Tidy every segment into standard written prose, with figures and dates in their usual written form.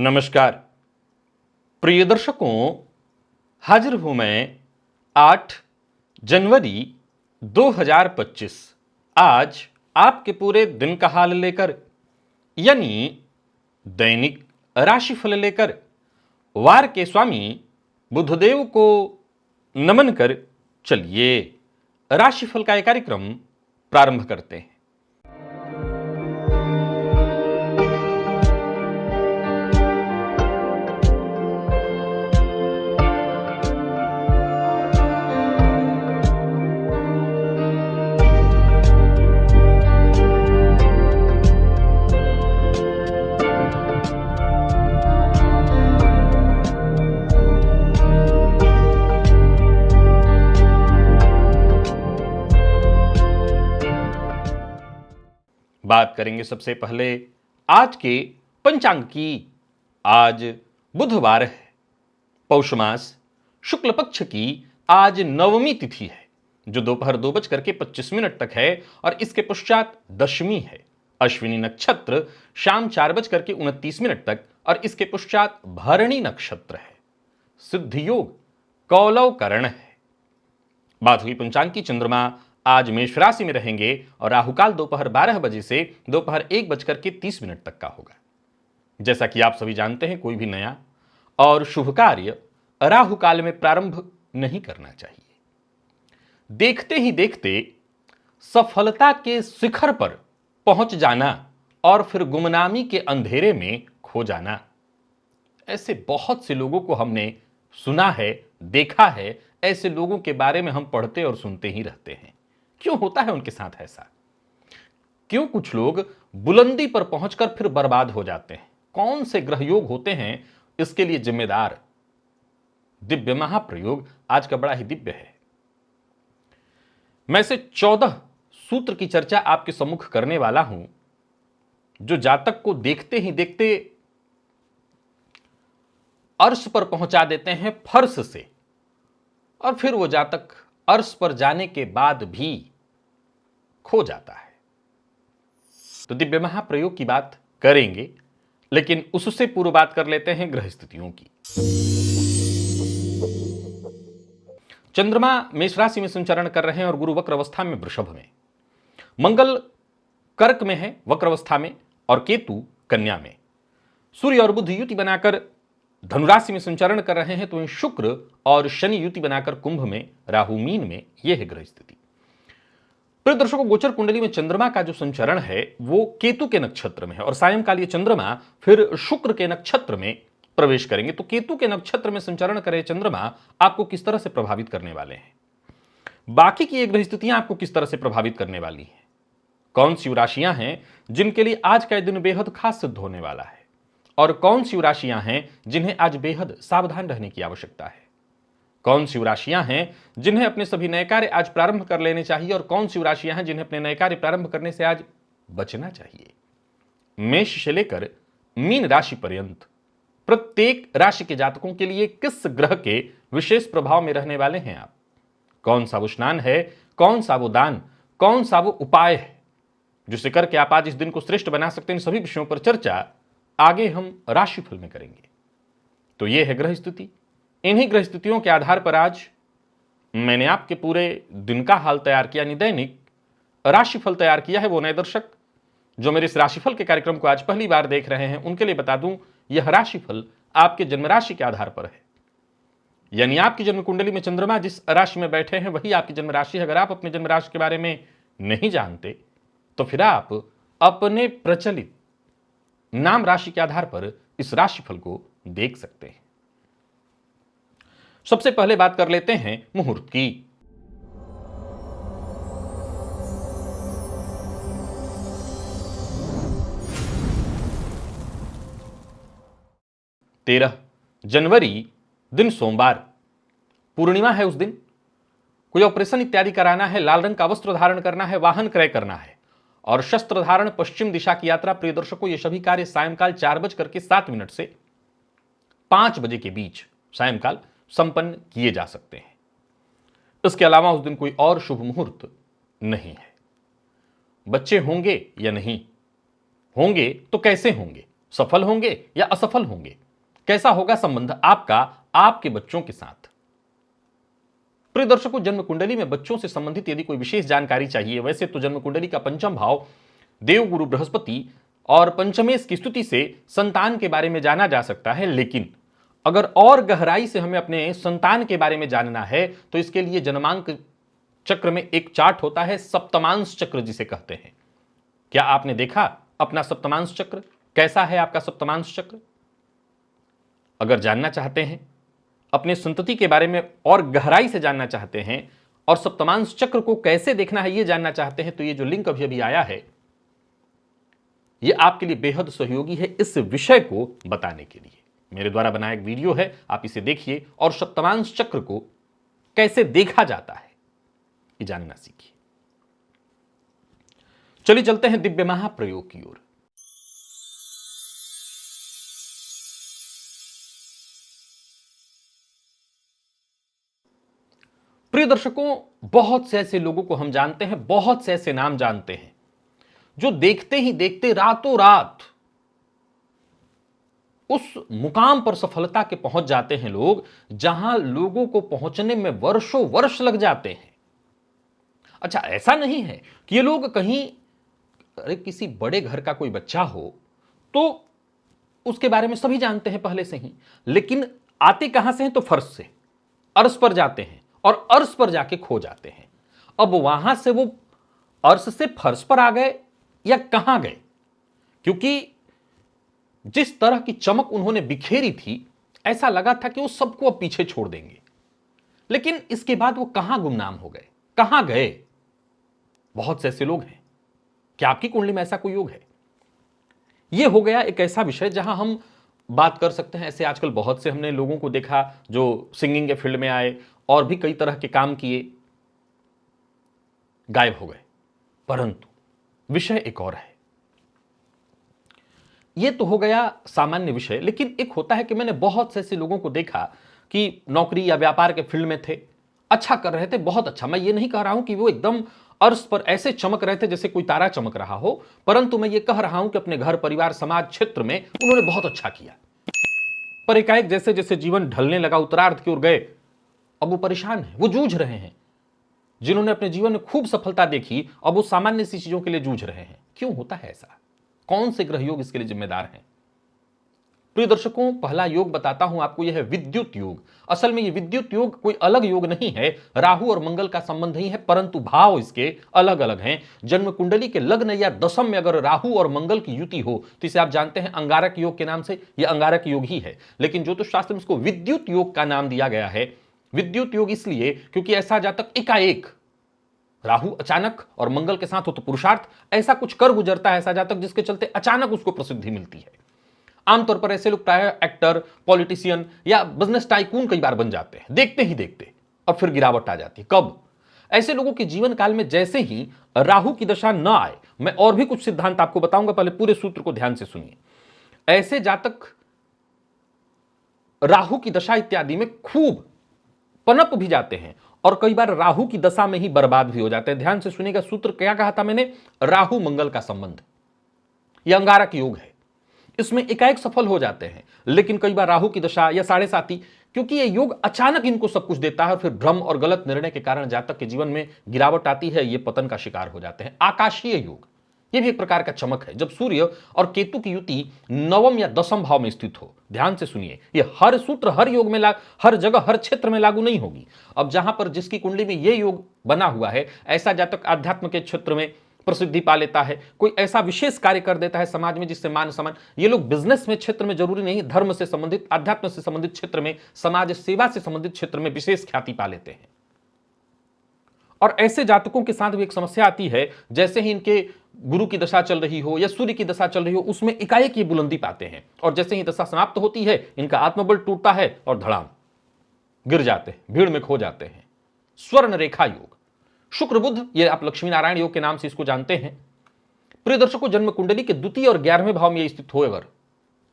नमस्कार प्रिय दर्शकों, हाजिर हूं मैं 8 जनवरी 2025 आज आपके पूरे दिन का हाल लेकर, यानी दैनिक राशिफल लेकर वार के स्वामी बुधदेव को नमन कर चलिए राशिफल का यह कार्यक्रम प्रारंभ करते हैं। बात करेंगे सबसे पहले आज के पंचांग की। आज बुधवार है, पौष मास शुक्ल पक्ष की आज नवमी तिथि है जो दोपहर 2:25 तक है और इसके पश्चात दशमी है। अश्विनी नक्षत्र शाम 4:29 तक और इसके पश्चात भरणी नक्षत्र है। सिद्ध योग कौलव करण है। बात हुई पंचांग की। चंद्रमा आज मेष राशि में रहेंगे और राहुकाल दोपहर 12 बजे से दोपहर 1:30 तक का होगा। जैसा कि आप सभी जानते हैं, कोई भी नया और शुभ कार्य राहुकाल में प्रारंभ नहीं करना चाहिए। देखते ही देखते सफलता के शिखर पर पहुंच जाना और फिर गुमनामी के अंधेरे में खो जाना, ऐसे बहुत से लोगों को हमने सुना है, देखा है। ऐसे लोगों के बारे में हम पढ़ते और सुनते ही रहते हैं। क्यों होता है उनके साथ ऐसा? क्यों कुछ लोग बुलंदी पर पहुंचकर फिर बर्बाद हो जाते हैं? कौन से ग्रह योग होते हैं इसके लिए जिम्मेदार? दिव्य महाप्रयोग आज का बड़ा ही दिव्य है। मैं से 14 सूत्र की चर्चा आपके सम्मुख करने वाला हूं जो जातक को देखते ही देखते अर्श पर पहुंचा देते हैं फर्श से, और फिर वो जातक अर्श पर जाने के बाद भी खो जाता है। तो दिव्य महाप्रयोग की बात करेंगे, लेकिन उससे पूर्व बात कर लेते हैं ग्रह स्थितियों की। चंद्रमा मेष राशि में संचरण कर रहे हैं और गुरु वक्र अवस्था में वृषभ में, मंगल कर्क में है वक्र अवस्था में और केतु कन्या में, सूर्य और बुध युति बनाकर धनुराशि में संचरण कर रहे हैं, तो शुक्र और शनि युति बनाकर कुंभ में, राहु मीन में। यह है ग्रह स्थिति। प्रिय दर्शकों, गोचर कुंडली में चंद्रमा का जो संचरण है वो केतु के नक्षत्र में है और सायंकाल ये चंद्रमा फिर शुक्र के नक्षत्र में प्रवेश करेंगे। तो केतु के नक्षत्र में संचरण करे चंद्रमा आपको किस तरह से प्रभावित करने वाले हैं? बाकी की ये ग्रह स्थितियां आपको किस तरह से प्रभावित करने वाली हैं? कौन सी राशियां हैं जिनके लिए आज का दिन बेहद खास सिद्ध होने वाला है, और कौन सी राशियां हैं जिन्हें आज बेहद सावधान रहने की आवश्यकता है? कौन सी राशियां हैं जिन्हें अपने सभी नए कार्य आज प्रारंभ कर लेने चाहिए, और कौन सी राशियां हैं जिन्हें अपने नए कार्य प्रारंभ करने से आज बचना चाहिए? मेष से लेकर मीन राशि पर्यंत प्रत्येक राशि के जातकों के लिए किस ग्रह के विशेष प्रभाव में रहने वाले हैं आप? कौन सा वो स्नान है, कौन सा वो दान, कौन सा वो उपाय है जिसे करके आप आज इस दिन को श्रेष्ठ बना सकते हैं? इन सभी विषयों पर चर्चा आगे हम राशिफल में करेंगे। तो यह है ग्रह स्थिति। इन्हीं ग्रह स्थितियों के आधार पर आज मैंने आपके पूरे दिन का हाल तैयार किया, यानी दैनिक राशिफल तैयार किया है। वो नए दर्शक जो मेरे इस राशिफल के कार्यक्रम को आज पहली बार देख रहे हैं, उनके लिए बता दूं, यह राशिफल आपके जन्म राशि के आधार पर है। यानी आपकी जन्म कुंडली में चंद्रमा जिस राशि में बैठे हैं वही आपकी जन्म राशि है। अगर आप अपने जन्म राशि के बारे में नहीं जानते तो फिर आप अपने प्रचलित नाम राशि के आधार पर इस राशिफल को देख सकते हैं। सबसे पहले बात कर लेते हैं मुहूर्त की। तेरह जनवरी दिन सोमवार, पूर्णिमा है। उस दिन कोई ऑपरेशन इत्यादि कराना है, लाल रंग का वस्त्र धारण करना है, वाहन क्रय करना है और शस्त्र धारण, पश्चिम दिशा की यात्रा। प्रिय दर्शकों, ये सभी कार्य सायंकाल 4:07 से 5 बजे के बीच सायंकाल संपन्न किए जा सकते हैं। इसके अलावा उस दिन कोई और शुभ मुहूर्त नहीं है। बच्चे होंगे या नहीं होंगे तो कैसे होंगे, सफल होंगे या असफल होंगे, कैसा होगा संबंध आपका आपके बच्चों के साथ। प्रिय दर्शकों, जन्म कुंडली में बच्चों से संबंधित यदि कोई विशेष जानकारी चाहिए, वैसे तो जन्म कुंडली का पंचम भाव देव गुरु बृहस्पति और पंचमेश की स्थिति से संतान के बारे में जाना जा सकता है, लेकिन अगर और गहराई से हमें अपने संतान के बारे में जानना है तो इसके लिए जन्मांक चक्र में एक चार्ट होता है, सप्तमांश चक्र जिसे कहते हैं। क्या आपने देखा अपना सप्तमांश चक्र? कैसा है आपका सप्तमांश चक्र? अगर जानना चाहते हैं, अपने संतति के बारे में और गहराई से जानना चाहते हैं और सप्तमांश चक्र को कैसे देखना है यह जानना चाहते हैं, तो ये जो लिंक अभी अभी आया है यह आपके लिए बेहद सहयोगी है इस विषय को बताने के लिए। मेरे द्वारा बनाया एक वीडियो है, आप इसे देखिए और सप्तमांश चक्र को कैसे देखा जाता है ये जानना सीखिए। चलिए चलते हैं दिव्य महाप्रयोग की ओर। प्रिय दर्शकों, बहुत से ऐसे लोगों को हम जानते हैं, बहुत से ऐसे नाम जानते हैं जो देखते ही देखते रातों रात उस मुकाम पर सफलता के पहुंच जाते हैं लोग, जहां लोगों को पहुंचने में वर्षों वर्ष लग जाते हैं। अच्छा, ऐसा नहीं है कि ये लोग कहीं, अरे किसी बड़े घर का कोई बच्चा हो तो उसके बारे में सभी जानते हैं पहले से ही, लेकिन आते कहां से हैं? तो फर्श से अर्श पर जाते हैं और अर्श पर जाके खो जाते हैं। अब वहां से वो अर्श से फर्श पर आ गए या कहां गए? क्योंकि जिस तरह की चमक उन्होंने बिखेरी थी, ऐसा लगा था कि वो सबको अब पीछे छोड़ देंगे, लेकिन इसके बाद वो कहां गुमनाम हो गए, कहां गए? बहुत से ऐसे लोग हैं। क्या आपकी कुंडली में ऐसा कोई योग है? यह हो गया एक ऐसा विषय जहां हम बात कर सकते हैं। ऐसे आजकल बहुत से हमने लोगों को देखा जो सिंगिंग के फील्ड में आए और भी कई तरह के काम किए, गायब हो गए। परंतु विषय एक और है। यह तो हो गया सामान्य विषय, लेकिन एक होता है कि मैंने बहुत से ऐसे लोगों को देखा कि नौकरी या व्यापार के फील्ड में थे, अच्छा कर रहे थे, बहुत अच्छा। मैं ये नहीं कह रहा हूं कि वो एकदम अर्श पर ऐसे चमक रहे थे जैसे कोई तारा चमक रहा हो, परंतु मैं ये कह रहा हूं कि अपने घर, परिवार, समाज, क्षेत्र में उन्होंने बहुत अच्छा किया। पर एकाएक जैसे जैसे जीवन ढलने लगा, उत्तरार्ध की ओर गए, अब वो परेशान है, वो जूझ रहे हैं। जिन्होंने अपने जीवन में खूब सफलता देखी, अब वो सामान्य सी चीजों के लिए जूझ रहे हैं। क्यों होता है ऐसा? कौन से ग्रह योग इसके लिए जिम्मेदार हैं? प्रिय दर्शकों, पहला योग बताता हूं आपको, यह है विद्युत योग। असल में यह विद्युत योग कोई अलग योग नहीं है, राहु और मंगल का संबंध नहीं है, परंतु भाव इसके अलग अलग हैं। जन्म कुंडली के लग्न या दशम में अगर राहु और मंगल की युति हो तो इसे आप जानते हैं अंगारक योग के नाम से। यह अंगारक योग ही है, लेकिन ज्योतिष शास्त्र में इसको विद्युत योग का नाम दिया गया है। विद्युत योग इसलिए क्योंकि ऐसा जातक एकाएक, राहु अचानक और मंगल के साथ हो तो पुरुषार्थ, ऐसा कुछ कर गुजरता है ऐसा जातक जिसके चलते अचानक उसको प्रसिद्धि मिलती है। आमतौर पर ऐसे लोग प्राय एक्टर, पॉलिटिशियन या बिजनेस टाइकून कई बार बन जाते हैं देखते ही देखते, और फिर गिरावट आ जाती है। कब? ऐसे लोगों के जीवन काल में जैसे ही राहु की दशा न आए, मैं और भी कुछ सिद्धांत आपको बताऊंगा, पहले पूरे सूत्र को ध्यान से सुनिए। ऐसे जातक राहु की दशा इत्यादि में खूब पनप भी जाते हैं और कई बार राहु की दशा में ही बर्बाद भी हो जाते हैं। ध्यान से सुनिएगा, सूत्र क्या कहा था मैंने? राहु मंगल का संबंध, यह अंगारक योग है। इसमें एकाएक सफल हो जाते हैं, लेकिन कई बार राहु की दशा या साढ़े साती, क्योंकि यह योग अचानक इनको सब कुछ देता है और फिर भ्रम और गलत निर्णय के कारण जातक के जीवन में गिरावट आती है, ये पतन का शिकार हो जाते हैं। आकाशीय योग, यह भी एक प्रकार का चमक है, जब सूर्य और केतु की युति नवम या दसम भाव में स्थित हो। ध्यान से सुनिए, यह हर सूत्र, हर योग में, हर जगह, हर क्षेत्र में लागू नहीं होगी। अब जहां पर जिसकी कुंडली में यह योग बना हुआ है, ऐसा जातक अध्यात्म के क्षेत्र में प्रसिद्धि पा लेता है, कोई ऐसा विशेष कार्य कर देता है समाज में जिससे मान सम्मान। ये लोग बिजनेस में क्षेत्र में, जरूरी नहीं, धर्म से संबंधित, अध्यात्म से संबंधित क्षेत्र में, समाज सेवा से संबंधित क्षेत्र में विशेष ख्याति पा लेते हैं। और ऐसे जातकों के साथ भी एक समस्या आती है, जैसे ही इनके गुरु की दशा चल रही हो या सूर्य की दशा चल रही हो, उसमें एकाएक ये बुलंदी पाते हैं, और जैसे ही दशा समाप्त होती है इनका आत्मबल टूटता है और धड़ाम गिर जाते हैं, भीड़ में खो जाते हैं। स्वर्ण रेखा योग, शुक्र बुध, ये आप लक्ष्मी नारायण योग के नाम से इसको जानते हैं। प्रिय दर्शकों, जन्म कुंडली के द्वितीय और 11वें भाव में स्थित हो, अगर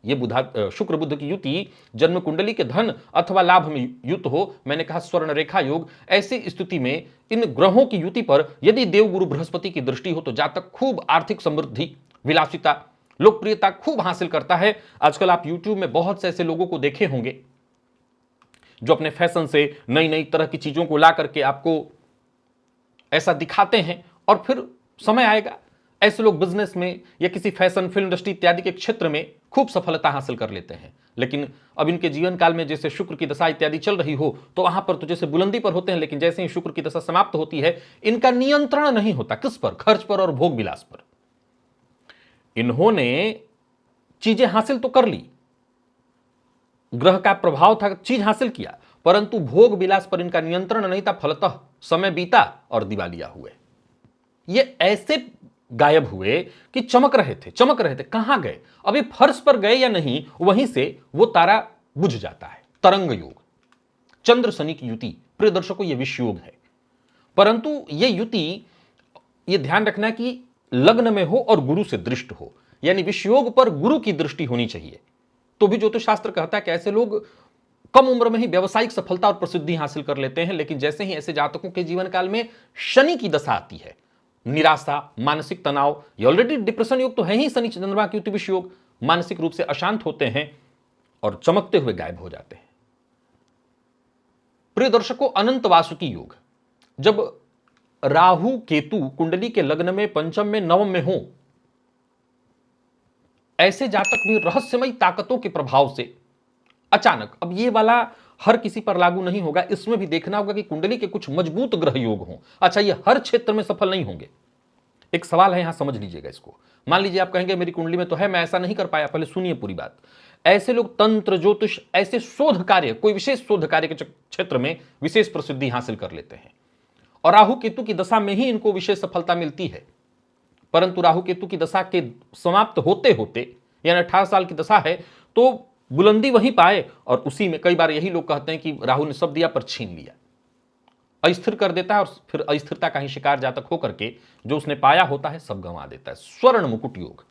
ये शुक्र बुध की युति जन्म कुंडली के धन अथवा लाभ में युत हो, मैंने कहा स्वर्ण रेखा योग, ऐसी स्थिति में इन ग्रहों की युति पर यदि देवगुरु बृहस्पति की दृष्टि हो तो जातक खूब आर्थिक समृद्धि, विलासिता लोकप्रियता खूब हासिल करता है। आजकल आप यूट्यूब में बहुत से ऐसे लोगों को देखे होंगे जो अपने फैशन से नई नई तरह की चीजों को ला करके आपको ऐसा दिखाते हैं, और फिर समय आएगा ऐसे लोग बिजनेस में या किसी फैशन, फिल्म इंडस्ट्री इत्यादि के क्षेत्र में खूब सफलता हासिल कर लेते हैं। लेकिन अब इनके जीवन काल में जैसे शुक्र की दशा इत्यादि चल रही हो, तो वहां पर तो जैसे बुलंदी पर होते हैं, लेकिन जैसे ही शुक्र की दशा समाप्त होती है, इनका नियंत्रण नहीं होता। किस पर? खर्च पर और भोग विलास पर। इन्होंने चीजें हासिल तो कर ली, ग्रह का प्रभाव था, चीज हासिल किया, परंतु भोग विलास पर इनका नियंत्रण नहीं था। फलतः समय बीता और दिवालिया हुए। ये ऐसे गायब हुए कि चमक रहे थे, कहां गए? अभी फर्श पर गए या नहीं, वहीं से वो तारा बुझ जाता है। तरंग योग, चंद्र शनि की युति, प्रिय दर्शकों, यह विष योग है। परंतु यह युति, यह ध्यान रखना कि लग्न में हो और गुरु से दृष्ट हो, यानी विष योग पर गुरु की दृष्टि होनी चाहिए। तो भी ज्योतिष शास्त्र कहता है कि ऐसे लोग कम उम्र में ही व्यवसायिक सफलता और प्रसिद्धि हासिल कर लेते हैं। लेकिन जैसे ही ऐसे जातकों के जीवन काल में शनि की दशा आती है, निराशा, मानसिक तनाव, ये ऑलरेडी डिप्रेशन योग तो है ही, शनि चंद्रमा की युति विष योग, मानसिक रूप से अशांत होते हैं और चमकते हुए गायब हो जाते हैं। प्रिय दर्शकों, अनंत वासुकी योग, जब राहु केतु कुंडली के लग्न में, पंचम में, नवम में हो, ऐसे जातक भी रहस्यमयी ताकतों के प्रभाव से अचानक, अब ये वाला हर किसी पर लागू नहीं होगा, इसमें भी देखना होगा कि कुंडली के कुछ मजबूत ग्रह योग हों। अच्छा, ये हर क्षेत्र में सफल नहीं होंगे। एक सवाल है, यहां समझ लीजिएगा इसको। मान लीजिए आप कहेंगे मेरी कुंडली में तो है, मैं ऐसा नहीं कर पाया। पहले सुनिए पूरी बात। ऐसे लोग तंत्र, ज्योतिष, ऐसे शोध कार्य, कोई विशेष शोध कार्य के क्षेत्र में विशेष प्रसिद्धि हासिल कर लेते हैं, और राहु केतु की दशा में ही इनको विशेष सफलता मिलती है। परंतु राहु केतु की दशा के समाप्त होते होते, यानी 18 साल की दशा है, तो बुलंदी वहीं पाए, और उसी में कई बार यही लोग कहते हैं कि राहु ने सब दिया पर छीन लिया, अस्थिर कर देता है, और फिर अस्थिरता का ही शिकार जातक होकर के जो उसने पाया होता है सब गंवा देता है। स्वर्ण मुकुट योग,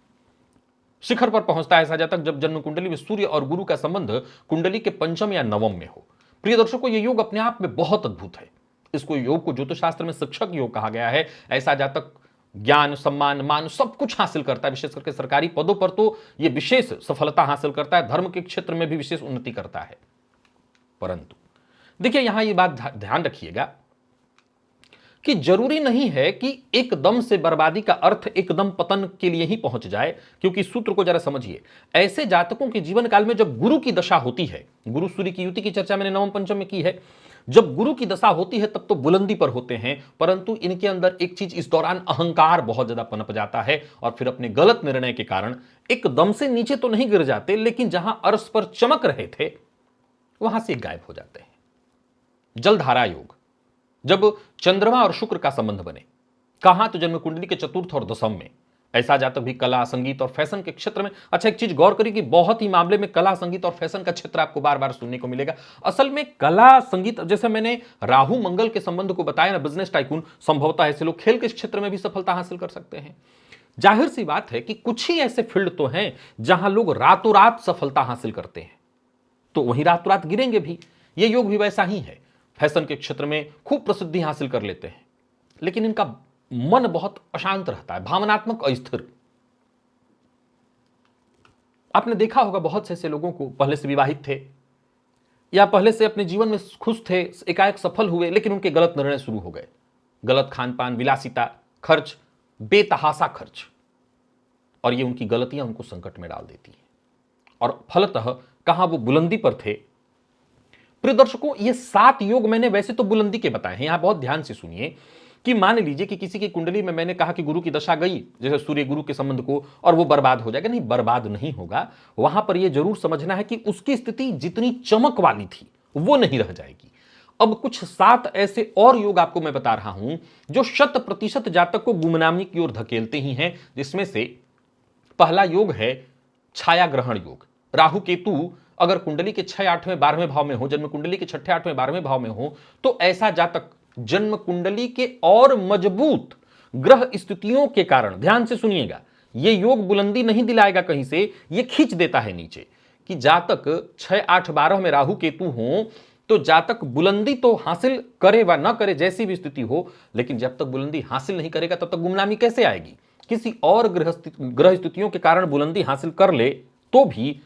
शिखर पर पहुंचता है ऐसा जातक जब जन्म कुंडली में सूर्य और गुरु का संबंध कुंडली के पंचम या नवम में हो। प्रिय दर्शकों, यह योग अपने आप में बहुत अद्भुत है। इसको योग को ज्योतिष शास्त्र में शिक्षक योग कहा गया है। ऐसा जातक ज्ञान, सम्मान, मान सब कुछ हासिल करता है। विशेष करके सरकारी पदों पर तो यह विशेष सफलता हासिल करता है, धर्म के क्षेत्र में भी विशेष उन्नति करता है। परंतु देखिए, यहां यह बात ध्यान रखिएगा कि जरूरी नहीं है कि एकदम से बर्बादी का अर्थ एकदम पतन के लिए ही पहुंच जाए, क्योंकि सूत्र को जरा समझिए। ऐसे जातकों के जीवन काल में जब गुरु की दशा होती है, गुरु सूर्य की युति की चर्चा मैंने नवम पंचम में की है, जब गुरु की दशा होती है तब तो बुलंदी पर होते हैं, परंतु इनके अंदर एक चीज, इस दौरान अहंकार बहुत ज्यादा पनप जाता है, और फिर अपने गलत निर्णय के कारण एकदम से नीचे तो नहीं गिर जाते, लेकिन जहां अर्श पर चमक रहे थे वहां से गायब हो जाते हैं। जलधारा योग, जब चंद्रमा और शुक्र का संबंध बने, कहां तो जन्म कुंडली के चतुर्थ और दशम में। ऐसा जातक भी कला, संगीत और फैशन के क्षेत्र में, अच्छा एक चीज गौर करिए कि बहुत ही मामले में कला, संगीत और फैशन का क्षेत्र आपको बार बार सुनने को मिलेगा। असल में कला, संगीत, जैसे मैंने राहु मंगल के संबंध को बताया ना, बिजनेस टाइकून, संभवतः ऐसे लोग खेल के क्षेत्र में भी सफलता हासिल कर सकते हैं। जाहिर सी बात है कि कुछ ही ऐसे फील्ड तो हैं जहां लोग रातों रात सफलता हासिल करते हैं, तो वहीं रातों रात गिरेंगे भी। ये योग भी वैसा ही है। फैशन के क्षेत्र में खूब प्रसिद्धि हासिल कर लेते हैं, लेकिन इनका मन बहुत अशांत रहता है, भावनात्मक अस्थिर। आपने देखा होगा बहुत से ऐसे लोगों को, पहले से विवाहित थे या पहले से अपने जीवन में खुश थे, एकाएक सफल हुए, लेकिन उनके गलत निर्णय शुरू हो गए। गलत खान पान, विलासिता, खर्च, बेतहासा खर्च, और ये उनकी गलतियां उनको संकट में डाल देती हैं, और फलतः कहां वो बुलंदी पर थे। प्रिय दर्शकों, ये 7 योग मैंने वैसे तो बुलंदी के बताए हैं, यहां बहुत ध्यान से सुनिए। कि मान लीजिए कि किसी की कुंडली में मैंने कहा कि गुरु की दशा गई, जैसे सूर्य गुरु के संबंध को, और वो बर्बाद हो जाएगा, नहीं, बर्बाद नहीं होगा। वहां पर यह जरूर समझना है कि उसकी स्थिति जितनी चमक वाली थी वो नहीं रह जाएगी। अब कुछ 7 ऐसे और योग आपको मैं बता रहा हूं जो 100% जातक को गुमनामी की ओर धकेलते ही हैं, जिसमें से पहला योग है छाया ग्रहण योग। राहु केतु अगर कुंडली के 6, 8वें, 12वें भाव में हो, जन्म कुंडली के 6ठे, 8वें, 12वें भाव में हो, तो ऐसा जातक जन्म कुंडली के और मजबूत ग्रह स्थितियों के कारण, ध्यान से सुनिएगा, यह योग बुलंदी नहीं दिलाएगा कहीं से, यह खींच देता है नीचे। कि जातक 6, 8, 12 में राहु केतु हो तो जातक बुलंदी तो हासिल करे व न करे, जैसी भी स्थिति हो, लेकिन जब तक बुलंदी हासिल नहीं करेगा तब तक गुमनामी कैसे आएगी। किसी और ग्रह स्थितियों के कारण बुलंदी हासिल कर ले तो भी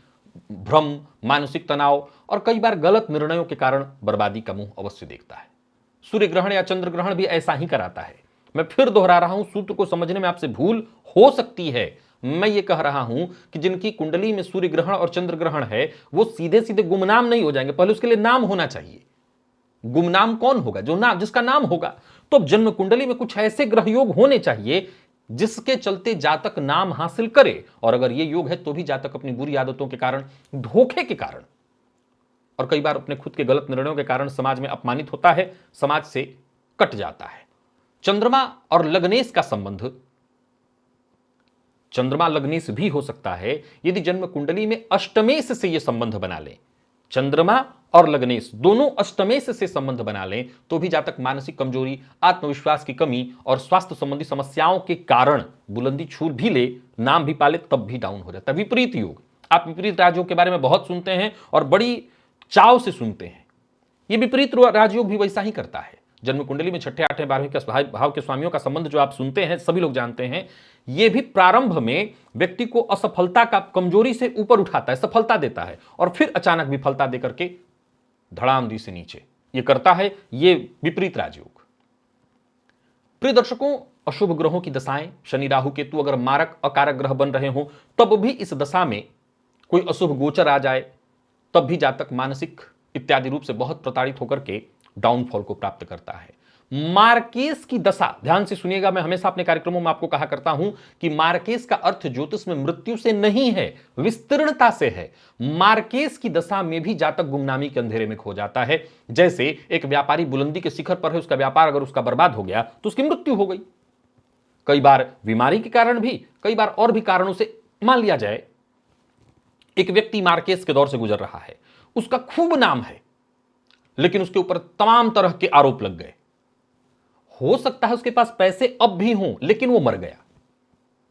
भ्रम, मानसिक तनाव और कई बार गलत निर्णयों के कारण बर्बादी का मुंह अवश्य देखता है। सूर्य ग्रहण या चंद्र ग्रहण भी ऐसा ही कराता है। मैं फिर दोहरा रहा हूं, सूत्र को समझने में आपसे भूल हो सकती है। मैं ये कह रहा हूं कि जिनकी कुंडली में सूर्य ग्रहण और चंद्र ग्रहण है वो सीधे सीधे गुमनाम नहीं हो जाएंगे, पहले उसके लिए नाम होना चाहिए। गुमनाम कौन होगा? जो नाम, जिसका नाम होगा। तो जन्म कुंडली में कुछ ऐसे ग्रह योग होने चाहिए जिसके चलते जातक नाम हासिल करे, और अगर ये योग है तो भी जातक अपनी बुरी आदतों के कारण, धोखे के कारण और कई बार अपने खुद के गलत निर्णयों के कारण समाज में अपमानित होता है, समाज से कट जाता है। चंद्रमा और लग्नेश का संबंध, चंद्रमा लग्नेश भी हो सकता है यदि जन्म कुंडली में अष्टमेश से यह संबंध बना ले। चंद्रमा और लग्नेश दोनों अष्टमेश से संबंध बना लें तो भी जातक मानसिक कमजोरी, आत्मविश्वास की कमी और स्वास्थ्य संबंधी समस्याओं के कारण बुलंदी छू भी ले, नाम भी पाले, तब भी डाउन हो जाता है। विपरीत योग, आप विपरीत राजयोग के बारे में बहुत सुनते हैं और बड़ी चाव से सुनते हैं। यह विपरीत राजयोग भी वैसा ही करता है। जन्म कुंडली में छठे, आठवें, 12वें के भाव के स्वामियों का संबंध जो आप सुनते हैं, सभी लोग जानते हैं, यह भी प्रारंभ में व्यक्ति को असफलता का, कमजोरी से ऊपर उठाता है, सफलता देता है और फिर अचानक विफलता देकर के धड़ाम दी से नीचे यह करता है। यह विपरीत राजयोग। प्रिय दर्शकों, अशुभ ग्रहों की दशाएं, शनि, राहु, केतु अगर मारक, अकारक ग्रह बन रहे हो तब भी इस दशा में कोई अशुभ गोचर आ जाए तब भी जातक मानसिक इत्यादि रूप से बहुत प्रताड़ित होकर के डाउनफॉल को प्राप्त करता है। मार्केस की दशा, ध्यान से सुनिएगा, मैं हमेशा अपने कार्यक्रमों में आपको कहा करता हूं कि मार्केस का अर्थ ज्योतिष में मृत्यु से नहीं है, विस्तीर्णता से है। मार्केस की दशा में भी जातक गुमनामी के अंधेरे में खो जाता है। जैसे एक व्यापारी बुलंदी के शिखर पर है, उसका व्यापार अगर उसका बर्बाद हो गया तो उसकी मृत्यु हो गई। कई बार बीमारी के कारण भी, कई बार और भी कारणों से। मान लिया जाए एक व्यक्ति मार्केस के दौर से गुजर रहा है, उसका खूब नाम है लेकिन उसके ऊपर तमाम तरह के आरोप लग गए। हो सकता है उसके पास पैसे अब भी हों लेकिन वो मर गया।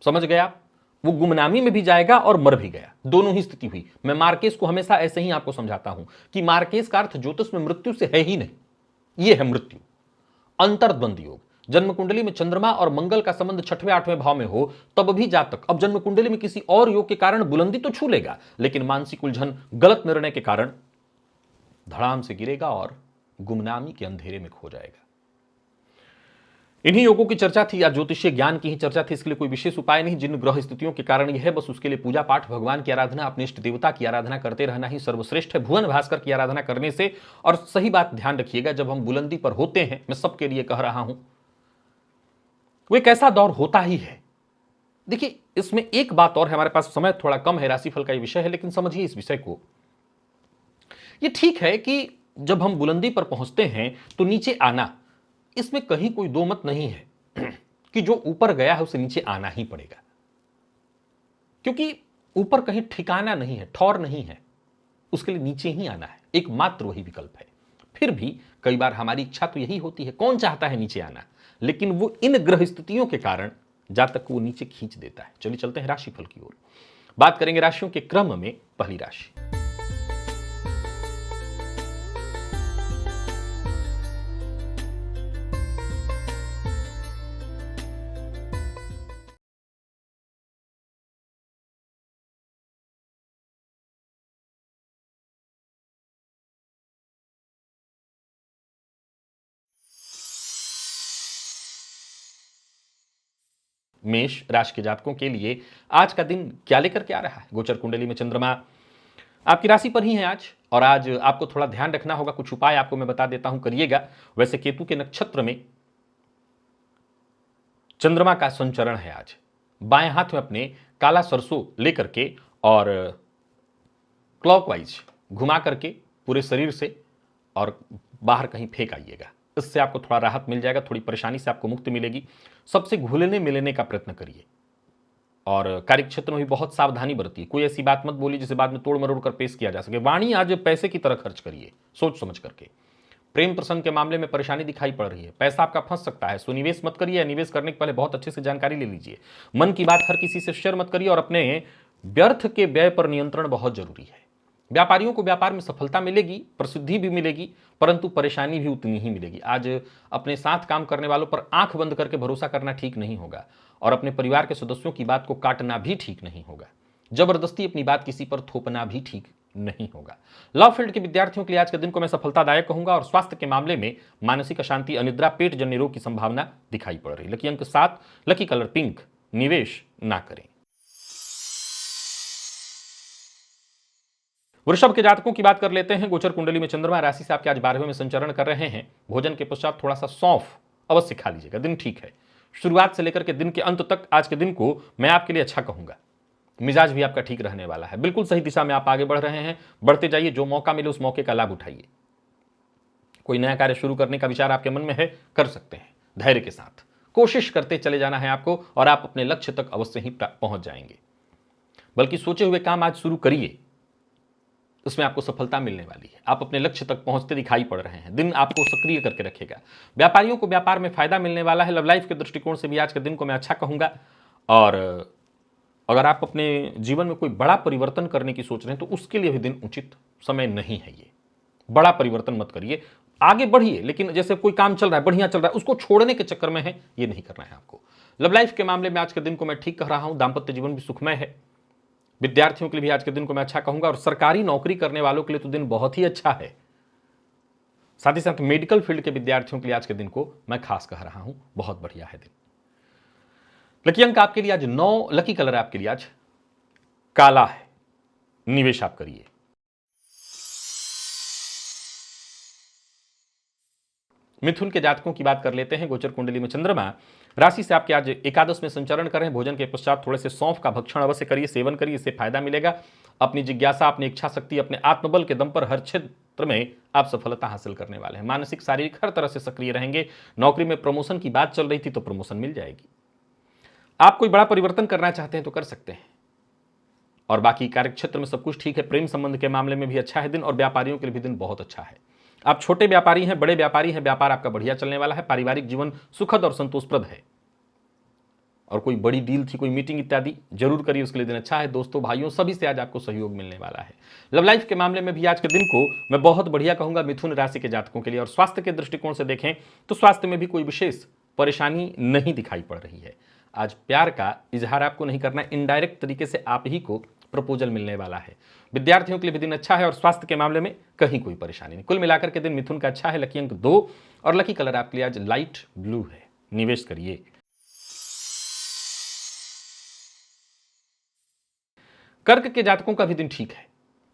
समझ गए आप? वो गुमनामी में भी जाएगा और मर भी गया, दोनों ही स्थिति हुई। मैं मार्केस को हमेशा ऐसे ही आपको समझाता हूं कि मार्केस का अर्थ ज्योतिष में मृत्यु से है ही नहीं, ये है मृत्यु। अंतर्द्वंद योग, जन्म कुंडली में चंद्रमा और मंगल का संबंध छठवें, आठवें भाव में हो तब भी जातक अब जन्म कुंडली में किसी और योग के कारण बुलंदी तो छू लेगा लेकिन मानसिक उलझन, गलत निर्णय के कारण धड़ाम से गिरेगा और गुमनामी के अंधेरे में खो जाएगा। इन्हीं योगों की चर्चा थी या ज्योतिषीय ज्ञान की ही चर्चा थी। इसके लिए कोई विशेष उपाय नहीं। जिन ग्रह स्थितियों के कारण यह है, बस उसके लिए पूजा पाठ, भगवान की आराधना, अपने इष्ट देवता की आराधना करते रहना ही सर्वश्रेष्ठ है। भुवन भास्कर की आराधना करने से, और सही बात ध्यान रखिएगा, जब हम बुलंदी पर होते हैं, मैं सबके लिए कह रहा हूं, वो एक ऐसा दौर होता ही है। देखिए, इसमें एक बात और है, हमारे पास समय थोड़ा कम है, राशिफल का ये विषय है, लेकिन समझिए इस विषय को। ये ठीक है कि जब हम बुलंदी पर पहुंचते हैं तो नीचे आना, इसमें कहीं कोई दो मत नहीं है कि जो ऊपर गया है उसे नीचे आना ही पड़ेगा, क्योंकि ऊपर कहीं ठिकाना नहीं है, ठौर नहीं है, उसके लिए नीचे ही आना है, एकमात्र वही विकल्प है। फिर भी कई बार हमारी इच्छा तो यही होती है, कौन चाहता है नीचे आना, लेकिन वो इन ग्रह स्थितियों के कारण जातक को वो नीचे खींच देता है। चलिए चलते हैं राशिफल की ओर। बात करेंगे राशियों के क्रम में। पहली राशि मेष राशि के जातकों के लिए आज का दिन क्या लेकर के आ रहा है? गोचर कुंडली में चंद्रमा आपकी राशि पर ही है आज, और आज आपको थोड़ा ध्यान रखना होगा। कुछ उपाय आपको मैं बता देता हूं, करिएगा। वैसे केतु के नक्षत्र में चंद्रमा का संचरण है आज। बाएं हाथ में अपने काला सरसों लेकर के और क्लॉकवाइज घुमा करके पूरे शरीर से और बाहर कहीं फेंक आइएगा। इससे आपको थोड़ा राहत मिल जाएगा, थोड़ी परेशानी से आपको मुक्ति मिलेगी। सबसे घुलने मिलने का प्रयत्न करिए और कार्यक्षेत्र में भी बहुत सावधानी बरतिए। कोई ऐसी बात मत बोलिए जिसे बाद में तोड़ मरोड़ कर पेश किया जा सके। वाणी आज पैसे की तरह खर्च करिए, सोच समझ करके। प्रेम प्रसंग के मामले में परेशानी दिखाई पड़ रही है, पैसा आपका फंस सकता है, सो निवेश मत करिए। निवेश करने के पहले बहुत अच्छे से जानकारी ले लीजिए। मन की बात हर किसी से शेयर मत करिए और अपने व्यर्थ के व्यय पर नियंत्रण बहुत जरूरी है। व्यापारियों को व्यापार में सफलता मिलेगी, प्रसिद्धि भी मिलेगी, परंतु परेशानी भी उतनी ही मिलेगी। आज अपने साथ काम करने वालों पर आंख बंद करके भरोसा करना ठीक नहीं होगा। और अपने परिवार के सदस्यों की बात को काटना भी ठीक नहीं होगा। जबरदस्ती अपनी बात किसी पर थोपना भी ठीक नहीं होगा। लॉ फील्ड के विद्यार्थियों के लिए आज के दिन को मैं सफलतादायक कहूंगा और स्वास्थ्य के मामले में मानसिक अशांति, अनिद्रा, पेट जन्य रोग की संभावना दिखाई पड़ रही। लकी अंक 7, लकी कलर पिंक, निवेश ना करें। वृषभ के जातकों की बात कर लेते हैं। गोचर कुंडली में चंद्रमा राशि से आपके आज 12वें में संचरण कर रहे हैं। भोजन के पश्चात थोड़ा सा सौंफ अवश्य खा लीजिएगा, दिन ठीक है। शुरुआत से लेकर के दिन के अंत तक आज के दिन को मैं आपके लिए अच्छा कहूंगा। मिजाज भी आपका ठीक रहने वाला है। बिल्कुल सही दिशा में आप आगे बढ़ रहे हैं, बढ़ते जाइए। जो मौका मिले उस मौके का लाभ उठाइए। कोई नया कार्य शुरू करने का विचार आपके मन में है, कर सकते हैं। धैर्य के साथ कोशिश करते चले जाना है आपको और आप अपने लक्ष्य तक अवश्य ही पहुंच जाएंगे। बल्कि सोचे हुए काम आज शुरू करिए, उसमें आपको सफलता मिलने वाली है। आप अपने लक्ष्य तक पहुंचते दिखाई पड़ रहे हैं। दिन आपको सक्रिय करके रखेगा। व्यापारियों को व्यापार में फायदा मिलने वाला है। लव लाइफ के दृष्टिकोण से भी आज के दिन को मैं अच्छा कहूंगा। और अगर आप अपने जीवन में कोई बड़ा परिवर्तन करने की सोच रहे हैं तो उसके लिए भी दिन उचित समय नहीं है। ये बड़ा परिवर्तन मत करिए, आगे बढ़िए, लेकिन जैसे कोई काम चल रहा है, बढ़िया चल रहा है, उसको छोड़ने के चक्कर में है, ये नहीं करना है आपको। लव लाइफ के मामले में आज के दिन को मैं ठीक कह रहा हूं। दाम्पत्य जीवन भी सुखमय है। विद्यार्थियों के लिए भी आज के दिन को मैं अच्छा कहूंगा और सरकारी नौकरी करने वालों के लिए तो दिन बहुत ही अच्छा है। साथ ही साथ मेडिकल फील्ड के विद्यार्थियों के लिए आज के दिन को मैं खास कह रहा हूं, बहुत बढ़िया है दिन। लकी अंक आपके लिए आज 9, लकी कलर आपके लिए आज काला है, निवेश आप करिए। मिथुन के जातकों की बात कर लेते हैं। गोचर कुंडली में चंद्रमा राशि से आपके आज एकादश में संचरण करें। भोजन के पश्चात थोड़े से सौंफ का भक्षण अवश्य करिए, सेवन करिए, इससे फायदा मिलेगा। अपनी जिज्ञासा, अपनी इच्छा शक्ति, अपने आत्मबल के दम पर हर क्षेत्र में आप सफलता हासिल करने वाले हैं। मानसिक, शारीरिक हर तरह से सक्रिय रहेंगे। नौकरी में प्रमोशन की बात चल रही थी तो प्रमोशन मिल जाएगी। आप कोई बड़ा परिवर्तन करना चाहते हैं तो कर सकते हैं। और बाकी कार्य क्षेत्र में सब कुछ ठीक है। प्रेम संबंध के मामले में भी अच्छा है दिन और व्यापारियों के लिए भी दिन बहुत अच्छा है। आप छोटे व्यापारी हैं, बड़े व्यापारी हैं, व्यापार आपका बढ़िया चलने वाला है। पारिवारिक जीवन सुखद और संतोषप्रद है। और कोई बड़ी डील थी, कोई मीटिंग इत्यादि जरूर करिए, उसके लिए दिन अच्छा है। दोस्तों, भाइयों, सभी से आज आपको सहयोग मिलने वाला है। लव लाइफ के मामले में भी आज के दिन को मैं बहुत बढ़िया कहूंगा मिथुन राशि के जातकों के लिए। और स्वास्थ्य के दृष्टिकोण से देखें तो स्वास्थ्य में भी कोई विशेष परेशानी नहीं दिखाई पड़ रही है। आज प्यार का इजहार आपको नहीं करना है, इनडायरेक्ट तरीके से आप ही को प्रपोजल मिलने वाला है। विद्यार्थियों के लिए भी दिन अच्छा है और स्वास्थ्य के मामले में कहीं कोई परेशानी नहीं। कुल मिलाकर के दिन मिथुन का अच्छा है। लकी अंक 2 और लकी कलर आपके लिए आज लाइट ब्लू है, निवेश करिए। कर्क के जातकों का भी दिन ठीक है।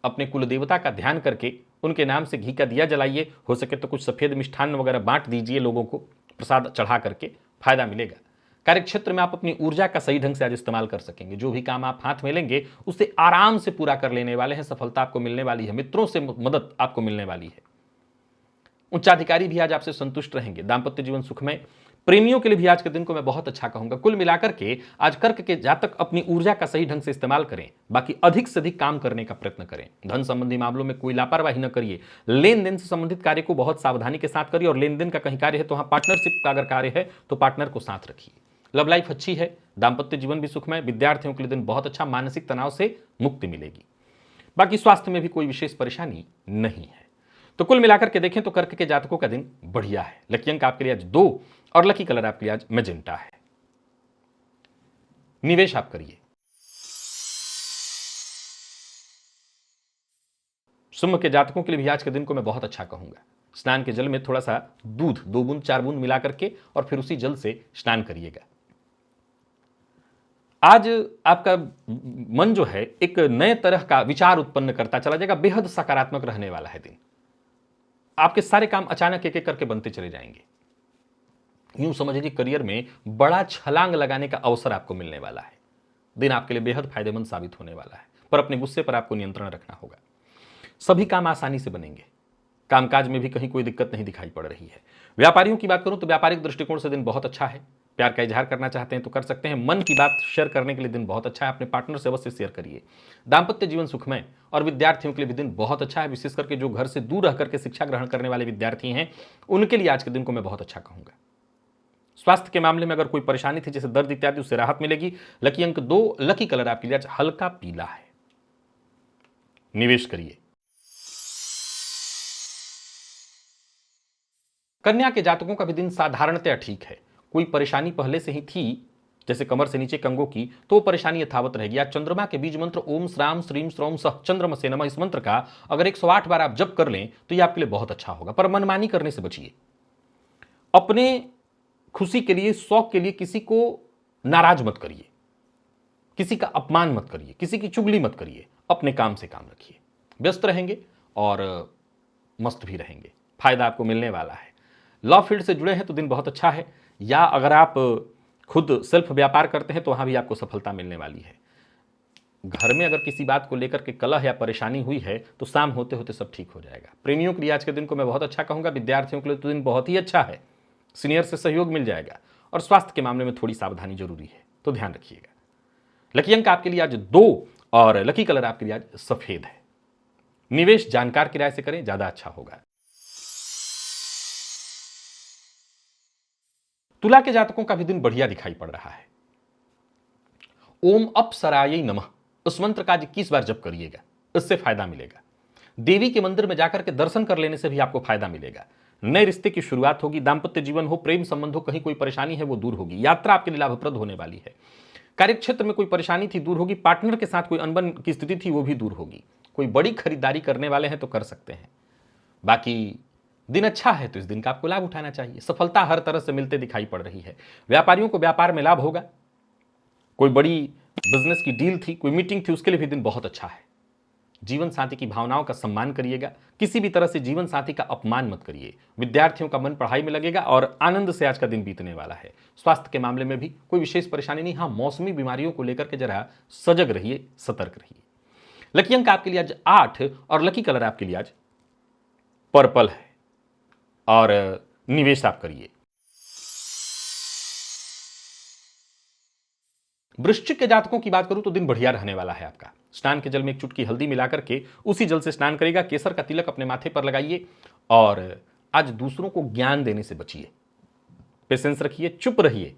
अपने कुल देवता का ध्यान करके उनके नाम से घी का दिया जलाइए। हो सके तो कुछ सफेद मिष्ठान्न वगैरह बांट दीजिए लोगों को, प्रसाद चढ़ा करके फायदा मिलेगा। कार्यक्षेत्र में आप अपनी ऊर्जा का सही ढंग से आज इस्तेमाल कर सकेंगे। जो भी काम आप हाथ में लेंगे उसे आराम से पूरा कर लेने वाले हैं। सफलता आपको मिलने वाली है। मित्रों से मदद आपको मिलने वाली है। उच्चाधिकारी भी आज आपसे संतुष्ट रहेंगे। दाम्पत्य जीवन सुखमय। प्रेमियों के लिए भी आज के दिन को मैं बहुत अच्छा कहूंगा। कुल मिलाकर के आज कर्क के जातक अपनी ऊर्जा का सही ढंग से इस्तेमाल करें। बाकी अधिक से अधिक काम करने का प्रयत्न करें। धन संबंधी मामलों में कोई लापरवाही न करिए। लेन देन से संबंधित कार्य को बहुत सावधानी के साथ करिए। और लेन देन का कहीं कार्य है तो वहां पार्टनरशिप का अगर कार्य है तो पार्टनर को साथ रखिए। लव लाइफ अच्छी है। दाम्पत्य जीवन भी सुखमय। विद्यार्थियों के लिए दिन बहुत अच्छा। मानसिक तनाव से मुक्ति मिलेगी। बाकी स्वास्थ्य में भी कोई विशेष परेशानी नहीं है। तो कुल मिलाकर के देखें तो कर्क के जातकों का दिन बढ़िया है। लकी अंक आपके लिए आज 2 और लकी कलर आपके लिए आज मैजेंटा है, निवेश आप करिए। सिंह के जातकों के लिए भी आज के दिन को मैं बहुत अच्छा कहूंगा। स्नान के जल में थोड़ा सा दूध 2 बूंद 4 बूंद मिला करके और फिर उसी जल से स्नान करिएगा। आज आपका मन जो है एक नए तरह का विचार उत्पन्न करता चला जाएगा। बेहद सकारात्मक रहने वाला है दिन। आपके सारे काम अचानक एक एक करके बनते चले जाएंगे। यूं समझ लीजिए करियर में बड़ा छलांग लगाने का अवसर आपको मिलने वाला है। दिन आपके लिए बेहद फायदेमंद साबित होने वाला है। पर अपने गुस्से पर आपको नियंत्रण रखना होगा। सभी काम आसानी से बनेंगे। कामकाज में भी कहीं कोई दिक्कत नहीं दिखाई पड़ रही है। व्यापारियों की बात करूं तो व्यापारिक दृष्टिकोण से दिन बहुत अच्छा है। प्यार का इजहार करना चाहते हैं तो कर सकते हैं। मन की बात शेयर करने के लिए दिन बहुत अच्छा है। अपने पार्टनर से अवश्य शेयर करिए। दाम्पत्य जीवन सुखमय और विद्यार्थियों के लिए भी दिन बहुत अच्छा है। विशेष करके जो घर से दूर रह करके शिक्षा ग्रहण करने वाले विद्यार्थी हैं उनके लिए आज के दिन को मैं बहुत अच्छा कहूंगा। स्वास्थ्य के मामले में अगर कोई परेशानी थी जैसे दर्द इत्यादि, उससे राहत मिलेगी। लकी अंक 2, लकी कलर आपके लिए आज हल्का पीला है, निवेश करिए। कन्या के जातकों का भी दिन साधारणतया ठीक है। कोई परेशानी पहले से ही थी जैसे कमर से नीचे कंगों की, तो वो परेशानी यथावत रहेगी। आज चंद्रमा के बीज मंत्र ओम श्राम श्रीम श्रौम सह चंद्रमसे नमः, इस मंत्र का अगर 108 बार आप जप कर लें तो ये आपके लिए बहुत अच्छा होगा। पर मनमानी करने से बचिए। अपने खुशी के लिए, शौक के लिए किसी को नाराज मत करिए, किसी का अपमान मत करिए, किसी की चुगली मत करिए। अपने काम से काम रखिए, व्यस्त रहेंगे और मस्त भी रहेंगे। फायदा आपको मिलने वाला है। लॉ फील्ड से जुड़े हैं तो दिन बहुत अच्छा है, या अगर आप खुद सेल्फ व्यापार करते हैं तो वहां भी आपको सफलता मिलने वाली है। घर में अगर किसी बात को लेकर के कलह या परेशानी हुई है तो शाम होते होते सब ठीक हो जाएगा। प्रेमियों के लिए आज के दिन को मैं बहुत अच्छा कहूंगा। विद्यार्थियों के लिए तो दिन बहुत ही अच्छा है, सीनियर से सहयोग मिल जाएगा। और स्वास्थ्य के मामले में थोड़ी सावधानी जरूरी है, तो ध्यान रखिएगा। लकी अंक आपके लिए आज 2 और लकी कलर आपके लिए आज सफेद है। निवेश जानकार की राय से करें, ज्यादा अच्छा होगा। तुला के जातकों का भी दिन बढ़िया दिखाई पड़ रहा है। ओम अपसराय नमः, उस मंत्र का आज 21 बार जप करिएगा, इससे फायदा मिलेगा। देवी के मंदिर में जाकर के दर्शन कर लेने से भी आपको फायदा मिलेगा। नए रिश्ते की शुरुआत होगी। दाम्पत्य जीवन हो, प्रेम संबंध हो, कहीं कोई परेशानी है वो दूर होगी। यात्रा आपके लिए लाभप्रद होने वाली है। कार्यक्षेत्र में कोई परेशानी थी दूर होगी। पार्टनर के साथ कोई अनबन की स्थिति थी वो भी दूर होगी। कोई बड़ी खरीदारी करने वाले हैं तो कर सकते हैं। बाकी दिन अच्छा है तो इस दिन का आपको लाभ उठाना चाहिए। सफलता हर तरह से मिलते दिखाई पड़ रही है। व्यापारियों को व्यापार में लाभ होगा। कोई बड़ी बिजनेस की डील थी, कोई मीटिंग थी, उसके लिए भी दिन बहुत अच्छा है। जीवन साथी की भावनाओं का सम्मान करिएगा। किसी भी तरह से जीवन साथी का अपमान मत करिए। विद्यार्थियों का मन पढ़ाई में लगेगा और आनंद से आज का दिन बीतने वाला है। स्वास्थ्य के मामले में भी कोई विशेष परेशानी नहीं। हाँ, मौसमी बीमारियों को लेकर के जरा सजग रहिए, सतर्क रहिए। लकी अंक आपके लिए आज 8 और लकी कलर आपके लिए आज पर्पल है और निवेश आप करिए। वृश्चिक के जातकों की बात करूं तो दिन बढ़िया रहने वाला है आपका। स्नान के जल में एक चुटकी हल्दी मिलाकर के उसी जल से स्नान करेगा। केसर का तिलक अपने माथे पर लगाइए और आज दूसरों को ज्ञान देने से बचिए। पेशेंस रखिए, चुप रहिए,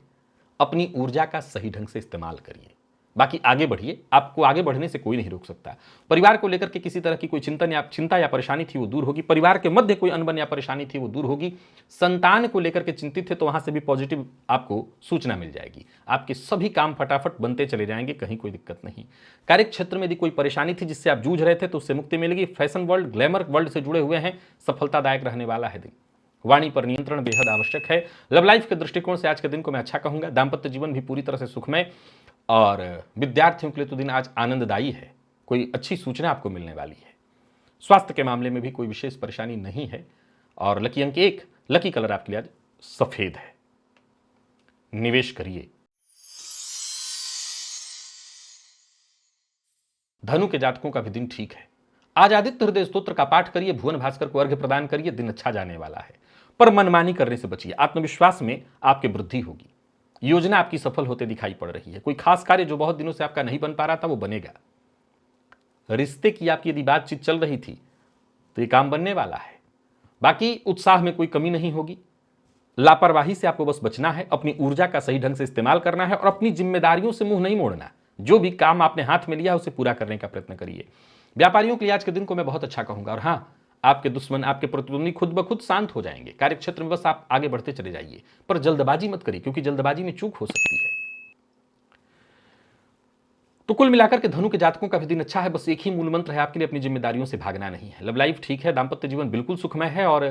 अपनी ऊर्जा का सही ढंग से इस्तेमाल करिए। बाकी आगे बढ़िए, आपको आगे बढ़ने से कोई नहीं रोक सकता। परिवार को लेकर के किसी तरह की कोई चिंता या परेशानी थी वो दूर होगी। परिवार के मध्य कोई अनबन या परेशानी थी वो दूर होगी। संतान को लेकर के चिंतित थे तो वहां से भी पॉजिटिव आपको सूचना मिल जाएगी। आपके सभी काम फटाफट बनते चले जाएंगे, कहीं कोई दिक्कत नहीं। कार्य क्षेत्र में यदि कोई परेशानी थी जिससे आप जूझ रहे थे तो उससे मुक्ति मिलेगी। फैशन वर्ल्ड, ग्लैमर वर्ल्ड से जुड़े हुए हैं, सफलतादायक रहने वाला है दिन। वाणी पर नियंत्रण बेहद आवश्यक है। लव लाइफ के दृष्टिकोण से आज के दिन को मैं अच्छा कहूंगा। दाम्पत्य जीवन भी पूरी तरह से सुखमय और विद्यार्थियों के लिए तो दिन आज आनंददायी है। कोई अच्छी सूचना आपको मिलने वाली है। स्वास्थ्य के मामले में भी कोई विशेष परेशानी नहीं है। और लकी अंक 1, लकी कलर आपके लिए आज सफेद है। निवेश करिए। धनु के जातकों का भी दिन ठीक है। आज आदित्य हृदय स्तोत्र का पाठ करिए, भुवन भास्कर को अर्घ्य प्रदान करिए। दिन अच्छा जाने वाला है, पर मनमानी करने से बचिए। आत्मविश्वास में आपकी वृद्धि होगी। योजना आपकी सफल होते दिखाई पड़ रही है। कोई खास कार्य जो बहुत दिनों से आपका नहीं बन पा रहा था वो बनेगा। रिश्ते की आपकी यदि बातचीत चल रही थी तो ये काम बनने वाला है। बाकी उत्साह में कोई कमी नहीं होगी। लापरवाही से आपको बस बचना है। अपनी ऊर्जा का सही ढंग से इस्तेमाल करना है और अपनी जिम्मेदारियों से मुंह नहीं मोड़ना। जो भी काम आपने हाथ में लिया उसे पूरा करने का प्रयत्न करिए। व्यापारियों के लिए आज के दिन को मैं बहुत अच्छा कहूंगा। और हाँ, आपके दुश्मन, आपके प्रतिद्वंदी खुद ब खुद शांत हो जाएंगे। कार्यक्षेत्र में बस आप आगे बढ़ते चले जाइए, पर जल्दबाजी मत करिए, क्योंकि जल्दबाजी में चूक हो सकती है। तो कुल मिलाकर के धनु के जातकों का भी दिन अच्छा है। बस एक ही मूल मंत्र है आपके लिए, अपनी जिम्मेदारियों से भागना नहीं है। लव लाइफ ठीक है, दाम्पत्य जीवन बिल्कुल सुखमय है और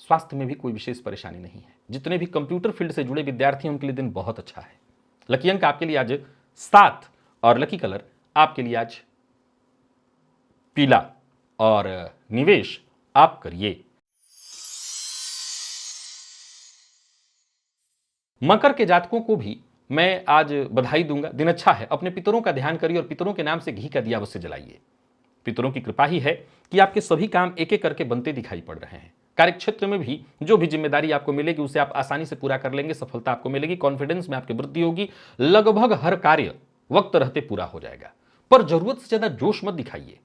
स्वास्थ्य में भी कोई विशेष परेशानी नहीं है। जितने भी कंप्यूटर फील्ड से जुड़े विद्यार्थी हैं उनके लिए दिन बहुत अच्छा है। लकी अंक आपके लिए आज 7 और लकी कलर आपके लिए आज पीला और निवेश आप करिए। मकर के जातकों को भी मैं आज बधाई दूंगा। दिन अच्छा है। अपने पितरों का ध्यान करिए और पितरों के नाम से घी का दिया अवश्य जलाइए। पितरों की कृपा ही है कि आपके सभी काम एक एक करके बनते दिखाई पड़ रहे हैं। कार्यक्षेत्र में भी जो भी जिम्मेदारी आपको मिलेगी उसे आप आसानी से पूरा कर लेंगे। सफलता आपको मिलेगी। कॉन्फिडेंस में आपकी वृद्धि होगी। लगभग हर कार्य वक्त रहते पूरा हो जाएगा, पर जरूरत से ज्यादा जोश मत दिखाइए।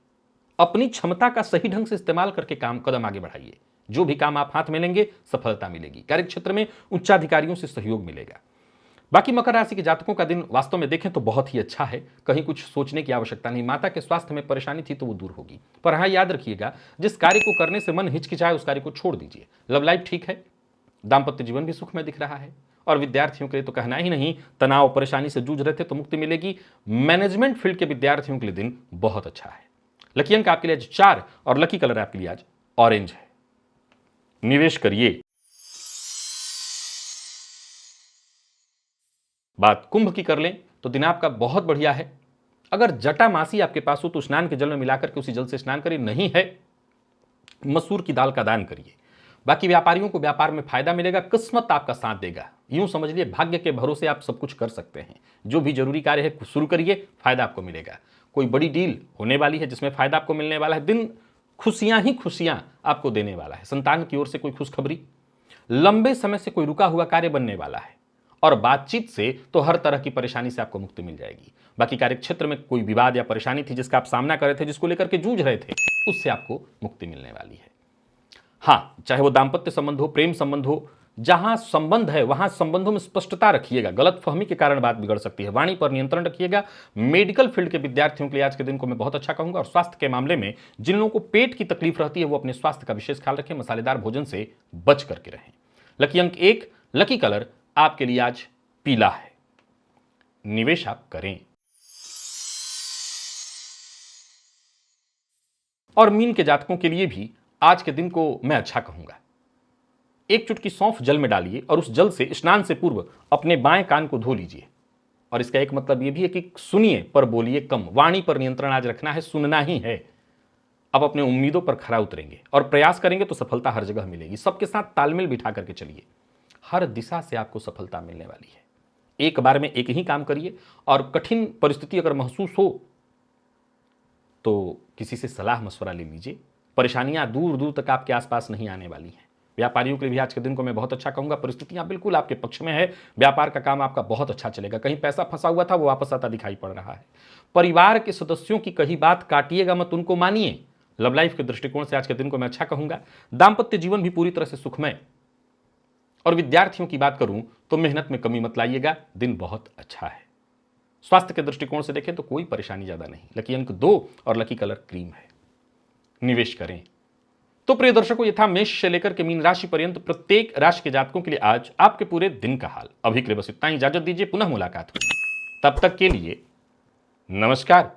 अपनी क्षमता का सही ढंग से इस्तेमाल करके कदम आगे बढ़ाइए। जो भी काम आप हाथ में लेंगे सफलता मिलेगी। कार्यक्षेत्र में उच्चाधिकारियों से सहयोग मिलेगा। बाकी मकर राशि के जातकों का दिन वास्तव में देखें तो बहुत ही अच्छा है। कहीं कुछ सोचने की आवश्यकता नहीं। माता के स्वास्थ्य में परेशानी थी तो वो दूर होगी, पर हाँ याद रखिएगा, जिस कार्य को करने से मन हिचकिचाए उस कार्य को छोड़ दीजिए। लव लाइफ ठीक है, दाम्पत्य जीवन भी सुखमय दिख रहा है। और विद्यार्थियों के लिए तो कहना ही नहीं, तनाव परेशानी से जूझ रहे थे तो मुक्ति मिलेगी। मैनेजमेंट फील्ड के विद्यार्थियों के लिए दिन बहुत अच्छा है। लकी अंक आपके लिए आज 4 और लकी कलर आपके लिए आज ऑरेंज है। निवेश करिए। बात कुंभ की कर लें तो दिन आपका बहुत बढ़िया है। अगर जटा मासी आपके पास हो तो स्नान के जल में मिलाकर के उसी जल से स्नान करिए, नहीं है मसूर की दाल का दान करिए। बाकी व्यापारियों को व्यापार में फायदा मिलेगा, किस्मत आपका साथ देगा। यूं समझ लिए भाग्य के भरोसे आप सब कुछ कर सकते हैं। जो भी जरूरी कार्य है शुरू करिए, फायदा आपको मिलेगा। कोई बड़ी डील होने वाली है जिसमें फायदा आपको मिलने वाला है। दिन खुशियां ही खुशियां आपको देने वाला है। संतान की ओर से कोई खुशखबरी, लंबे समय से कोई रुका हुआ कार्य बनने वाला है, और बातचीत से तो हर तरह की परेशानी से आपको मुक्ति मिल जाएगी। बाकी कार्यक्षेत्र में कोई विवाद या परेशानी थी जिसका आप सामना कर रहे थे, जिसको लेकर के जूझ रहे थे, उससे आपको मुक्ति मिलने वाली है। हाँ, चाहे वो दाम्पत्य संबंध हो, प्रेम संबंध हो, जहां संबंध है वहां संबंधों में स्पष्टता रखिएगा। गलतफहमी के कारण बात बिगड़ सकती है। वाणी पर नियंत्रण रखिएगा। मेडिकल फील्ड के विद्यार्थियों के लिए आज के दिन को मैं बहुत अच्छा कहूंगा। और स्वास्थ्य के मामले में जिन लोगों को पेट की तकलीफ रहती है वो अपने स्वास्थ्य का विशेष ख्याल रखें। मसालेदार भोजन से बच करके रहें। लकी अंक 1, लकी कलर आपके लिए आज पीला है। निवेश आप करें। और मीन के जातकों के लिए भी आज के दिन को मैं अच्छा कहूंगा। एक चुटकी सौंफ जल में डालिए और उस जल से स्नान से पूर्व अपने बाएं कान को धो लीजिए। और इसका एक मतलब यह भी है कि सुनिए पर बोलिए कम। वाणी पर नियंत्रण आज रखना है, सुनना ही है। अब अपने उम्मीदों पर खरा उतरेंगे और प्रयास करेंगे तो सफलता हर जगह मिलेगी। सबके साथ तालमेल बिठा करके चलिए, हर दिशा से आपको सफलता मिलने वाली है। एक बार में एक ही काम करिए, और कठिन परिस्थिति अगर महसूस हो तो किसी से सलाह मशवरा ले लीजिए। परेशानियां दूर दूर तक आपके आसपास नहीं आने वाली हैं। व्यापारियों के लिए भी आज के दिन को मैं बहुत अच्छा कहूंगा। परिस्थितियां बिल्कुल आपके पक्ष में है। व्यापार का काम आपका बहुत अच्छा चलेगा। कहीं पैसा फंसा हुआ था वो वापस आता दिखाई पड़ रहा है। परिवार के सदस्यों की कही बात काटिएगा मत, उनको मानिए। लव लाइफ के दृष्टिकोण से आज के दिन को मैं अच्छा कहूंगा। दाम्पत्य जीवन भी पूरी तरह से सुखमय। और विद्यार्थियों की बात करूं तो मेहनत में कमी मत लाइएगा, दिन बहुत अच्छा है। स्वास्थ्य के दृष्टिकोण से देखें तो कोई परेशानी ज्यादा नहीं। लकी अंक 2 और लकी कलर क्रीम है। निवेश करें। तो प्रिय दर्शकों, ये था मेष से लेकर के मीन राशि पर्यंत प्रत्येक राशि के जातकों के लिए आज आपके पूरे दिन का हाल। अभी के लिए बस इतना ही। इजाजत दीजिए, पुनः मुलाकात होगी। तब तक के लिए नमस्कार।